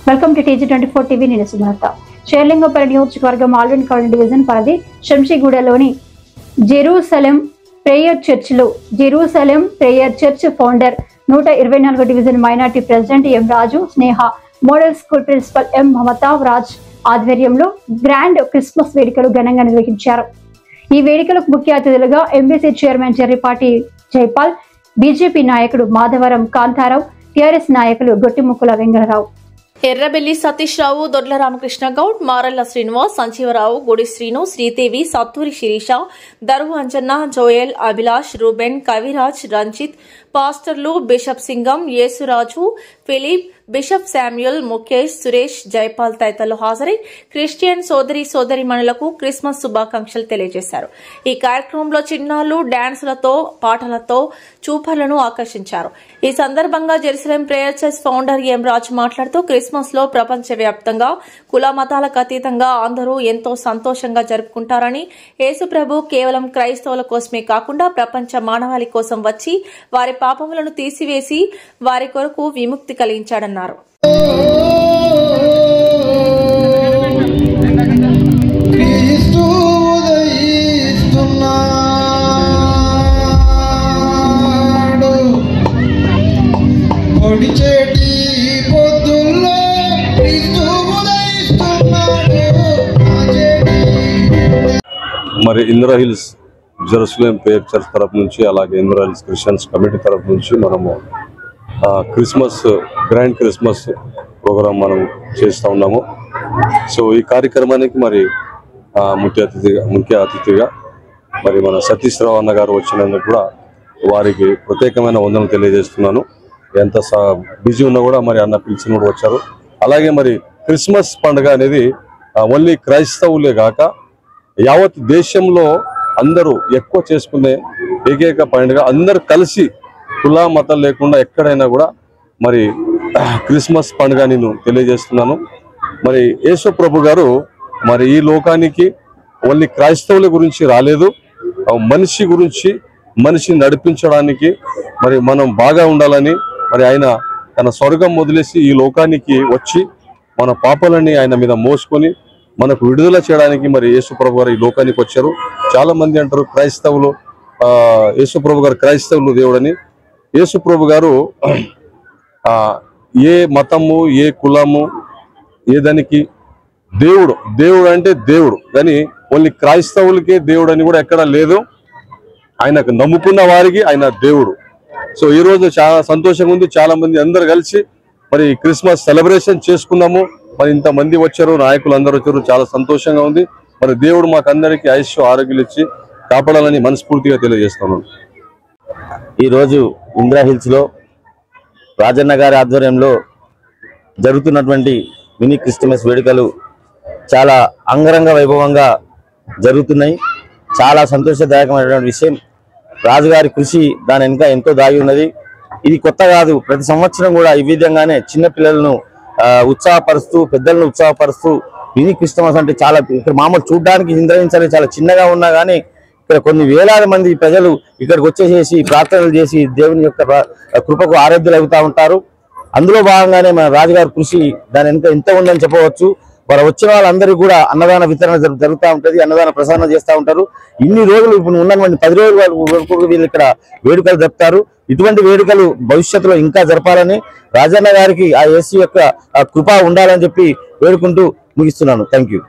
Welcome to TG24 TV. నేను సుమలత. షేర్లింగంపల్లి నియోజకవర్గం Alvin colony division పరిధి శంషీగూడలోని Jerusalem prayer church founder 124 division minority president M Raju, Sneha model school principal M Mamata Raj ఆధ్వర్యంలో grand Christmas వేడుకలు ఘనంగా నిర్వహించారు. ఈ వేడుకలకు ముఖ్య అతిథులుగా ఎంబీసీ చైర్మన్ చెర్రిపాటి జైపాల్, బీజేపీ నాయకుడు మాధవరం కాంతారావు, టీఆర్ఎస్ నాయకులు గొట్టిముక్కుల వెంగళరావు, ఎర్రబెల్లి సతీష్ రావు, దొడ్ల రామకృష్ణ గౌడ్, మారల్ల శ్రీనివాస్, సంజీవరావు, గుడి శ్రీను, శ్రీదేవి, సత్తూరి శిరీష, దరువు అంజన్న, జోయల్, అభిలాష్, రూబెన్, కవిరాజ్, రంజిత్, పాస్టర్లు bishop Singam, Yesuraju, Philip, bishop Samuel, Mukesh, Suresh, Jaipal తదితరులు హాజరై క్రిస్టియన్ సోదరీమణులకు క్రిస్మస్ శుభాకాంక్షలు తెలియజేశారు. ఈ కార్యక్రమంలో చిన్నారులు డాన్సులతో, పాటలతో చూపర్లను ఆకర్షించారు. ఈ సందర్భంగా జెరూసలేం ప్రేయర్ చర్చ్ ఫౌండర్ ఎం రాజు మాట్లాడుతూ క్రిస్మస్ లో ప్రపంచవ్యాప్తంగా కుల మతాలకు అతీతంగా అందరూ ఎంతో సంతోషంగా జరుపుకుంటారని, యేసు ప్రభు కేవలం క్రైస్తవుల కోసమే కాకుండా ప్రపంచ మానవాళి కోసం వచ్చి వారి పాపములను తీసివేసి వారి కొరకు విముక్తి కలిగించాడన్నారు. మరి Indira hills Jerusalem prayer church తరఫు నుంచి, అలాగే ఇందిరా హిల్స్ క్రిస్టియన్స్ కమిటీ తరఫు నుంచి మనము గ్రాండ్ క్రిస్మస్ ప్రోగ్రాం మనం చేస్తూ ఉన్నాము. సో ఈ కార్యక్రమానికి మరి ముఖ్య అతిథిగా మరి మన సతీష్ రావు అన్న గారు వచ్చినందుకు కూడా వారికి ప్రత్యేకమైన వందనలు తెలియజేస్తున్నాను. ఎంత బిజీ ఉన్నా కూడా మరి అన్న పిలిచిన కూడా వచ్చారు. అలాగే మరి క్రిస్మస్ పండుగ అనేది ఓన్లీ క్రైస్తవులే కాక యావత్ దేశంలో అందరూ ఎక్కువ చేసుకునే ఏకైక పండుగ. అందరూ కలిసి కుల మతం లేకుండా ఎక్కడైనా కూడా మరి క్రిస్మస్ పండుగ నేను తెలియజేస్తున్నాను. మరి యేసు ప్రభు గారు మరి ఈ లోకానికి ఓన్లీ క్రైస్తవుల గురించి రాలేదు, మనిషి గురించి, మనిషిని నడిపించడానికి, మరి మనం బాగా ఉండాలని మరి ఆయన తన స్వర్గం వదిలేసి ఈ లోకానికి వచ్చి మన పాపాలని ఆయన మీద మోసుకొని మనకు విడుదల చేయడానికి మరి యేసు ప్రభు గారు ఈ లోకానికి వచ్చారు. చాలా మంది అంటారు క్రైస్తవులు, యేసు ప్రభు గారు క్రైస్తవులు దేవుడని. యేసు ప్రభు గారు ఏ మతము, ఏ కులము, ఏదానికి దేవుడు అంటే దేవుడు, కానీ ఓన్లీ క్రైస్తవులకే దేవుడు అని కూడా ఎక్కడా లేదు. ఆయనకు నమ్ముకున్న వారికి ఆయన దేవుడు. సో ఈ రోజు చాలా సంతోషంగా ఉంది. చాలా మంది అందరు కలిసి మరి క్రిస్మస్ సెలబ్రేషన్ చేసుకున్నాము. మరి ఇంతమంది వచ్చారు, నాయకులు అందరూ వచ్చారు, చాలా సంతోషంగా ఉంది. మరి దేవుడు మాకందరికీ ఆయుష్షు ఆరోగ్యాలు ఇచ్చి కాపాడాలని మనస్ఫూర్తిగా తెలియజేస్తున్నాను. ఈరోజు ఇందిరా హిల్స్ లో రాజన్న గారి ఆధ్వర్యంలో జరుగుతున్నటువంటి మినీ క్రిస్మస్ వేడుకలు చాలా అంగరంగ వైభవంగా జరుగుతున్నాయి. చాలా సంతోషదాయకమైనటువంటి విషయం. రాజుగారి కృషి దాని వెనుక ఎంతో దాగి ఉన్నది. ఇది కొత్త కాదు. ప్రతి సంవత్సరం కూడా ఈ విధంగానే చిన్న పిల్లలను ఉత్సాహపరుస్తూ, పెద్దలను ఉత్సాహపరుస్తూ మినీ క్రిస్మస్ అంటే చాలా ఇక్కడ మామూలు చూడడానికి ఇంద్రహించాలి చాలా చిన్నగా ఉన్నా కానీ ఇక్కడ కొన్ని వేలాది మంది ప్రజలు ఇక్కడికి వచ్చేసేసి ప్రార్థనలు చేసి దేవుని యొక్క కృపకు ఆరాధ్యులు అవుతూ ఉంటారు. అందులో భాగంగానే మన రాజుగారి కృషి దాని వెనుక ఎంత ఉందని చెప్పవచ్చు. మరి వచ్చిన వాళ్ళందరికీ కూడా అన్నదాన వితరణ జరుగుతూ ఉంటుంది, అన్నదాన ప్రసాదం చేస్తూ ఉంటారు. ఇన్ని రోజులు ఇప్పుడు ఉన్నటువంటి 10 రోజుల వరకు వీళ్ళు ఇక్కడ వేడుకలు జరుపుతారు. ఇటువంటి వేడుకలు భవిష్యత్తులో ఇంకా జరపాలని రాజన్న గారికి ఆ యేసు యొక్క కృప ఉండాలని చెప్పి వేడుకుంటూ ముగిస్తున్నాను. Thank you.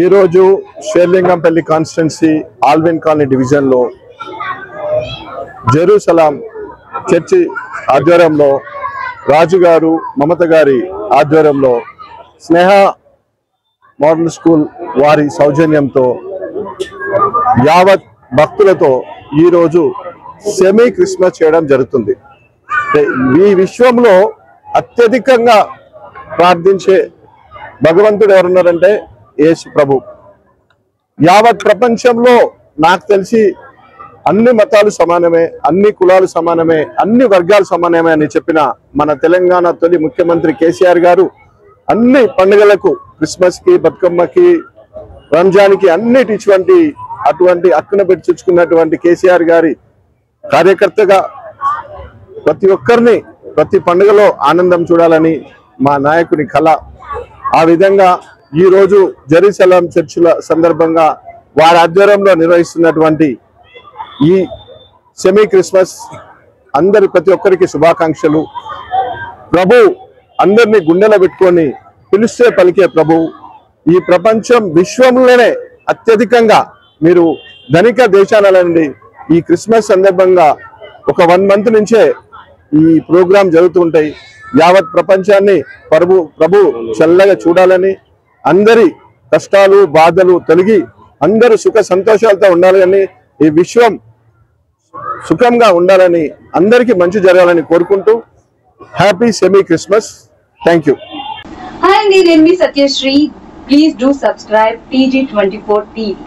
ఈరోజు Serilingampally constituency Allwyn colony division లో జెరూసలేం చర్చి ఆధ్వర్యంలో, రాజుగారు మమత గారి ఆధ్వర్యంలో, స్నేహ మోడల్ స్కూల్ వారి సౌజన్యంతో యావత్ భక్తులతో ఈరోజు సెమీ క్రిస్మస్ చేయడం జరుగుతుంది. ఈ విశ్వంలో అత్యధికంగా ప్రార్థించే భగవంతుడు ఎవరున్నారంటే యేసు ప్రభు. యావత్ ప్రపంచంలో నాకు తెలిసి అన్ని మతాలు సమానమే, అన్ని కులాలు సమానమే, అన్ని వర్గాలు సమానమే అని చెప్పిన మన తెలంగాణ తొలి ముఖ్యమంత్రి కేసీఆర్ గారు అన్ని పండుగలకు, క్రిస్మస్ కి, బతుకమ్మకి, రంజాన్ కి అన్నిటి అటువంటి హక్కున పెట్టి చూసుకున్నటువంటి కేసీఆర్ గారి కార్యకర్తగా ప్రతి ఒక్కరిని ప్రతి పండుగలో ఆనందం చూడాలని మా నాయకుని కళ. ఆ విధంగా ఈరోజు జెరూసలేం చర్చిల సందర్భంగా వారి ఆధ్వర్యంలో నిర్వహిస్తున్నటువంటి ఈ సెమీ క్రిస్మస్ ప్రతి ఒక్కరికి శుభాకాంక్షలు. ప్రభు అందరినీ గుండెలో పెట్టుకొని పిలిస్తే పలికే ప్రభు. ఈ ప్రపంచం విశ్వంలోనే అత్యధికంగా మీరు ధనిక దేశాల నుండి ఈ క్రిస్మస్ సందర్భంగా ఒక 1 మంత్ నుంచే ఈ ప్రోగ్రాం జరుగుతుంటాయి. యావత్ ప్రపంచాన్ని ప్రభు చల్లగా చూడాలని, అందరి కష్టాలు బాధలు తొలగి అందరూ సుఖ సంతోషాలతో ఉండాలని, ఈ విశ్వం సుఖంగా ఉండాలని, అందరికీ మంచి జరగాలని కోరుకుంటూ happy semi Christmas. Thank you. Hi, నేను మీ Satyasri. Please do subscribe TG24 TV.